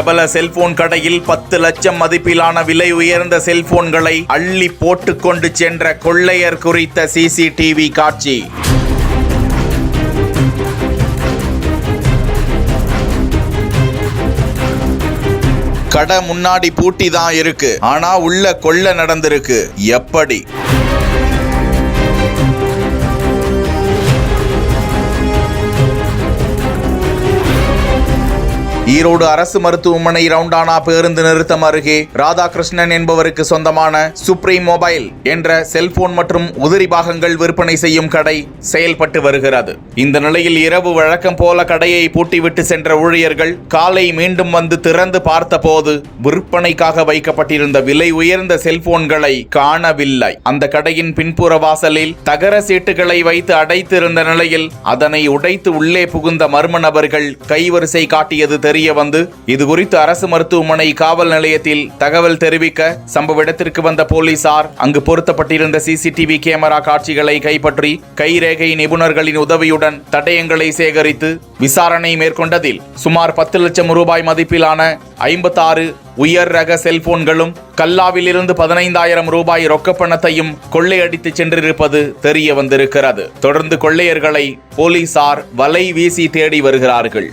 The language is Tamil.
பிரபல செல்போன் கடையில் 10 லட்சம் மதிப்பிலான விலை உயர்ந்த செல்போன்களை அள்ளி போட்டுக்கொண்டு சென்ற கொள்ளையர் குறித்த சிசிடிவி காட்சி. கடை முன்னாடி பூட்டி தான் இருக்கு, ஆனா உள்ள கொள்ளை நடந்திருக்கு. எப்படி? ஈரோடு அரசு மருத்துவமனை ரவுண்டானா பேருந்து நிறுத்தம் அருகே ராதாகிருஷ்ணன் என்பவருக்கு சொந்தமான சுப்ரீம் மொபைல் என்ற செல்போன் மற்றும் உதிரி பாகங்கள் விற்பனை செய்யும் கடை செயல்பட்டு வருகிறது. இந்த நிலையில் இரவு வழக்கம் போல கடையை பூட்டிவிட்டு சென்ற ஊழியர்கள் காலை மீண்டும் வந்து திறந்து பார்த்தபோது விற்பனைக்காக வைக்கப்பட்டிருந்த விலை உயர்ந்த செல்போன்களை காணவில்லை. அந்த கடையின் பின்புற வாசலில் தகர சீட்டுகளை வைத்து அடைத்திருந்த நிலையில் அதனை உடைத்து உள்ளே புகுந்த மர்ம நபர்கள் கைவரிசை காட்டியது தெரிய வந்து இது குறித்து அரசு மருத்துவமனை காவல் நிலையத்தில் தகவல் தெரிவிக்க சம்பவ இடத்திற்கு வந்த போலீசார் அங்கு பொருத்தப்பட்டிருந்த சிசிடிவி கேமரா காட்சிகளை கைப்பற்றி கைரேகை நிபுணர்களின் உதவியுடன் தடயங்களை சேகரித்து விசாரணை மேற்கொண்டதில் சுமார் 10 லட்சம் ரூபாய் மதிப்பிலான 56 உயர் ரக செல்போன்களும் கல்லாவிலிருந்து 15,000 ரூபாய் ரொக்கப்பணத்தையும் கொள்ளையடித்து சென்றிருப்பது தெரிய வந்திருக்கிறது. தொடர்ந்து கொள்ளையர்களை போலீசார் வலை வீசி தேடி வருகிறார்கள்.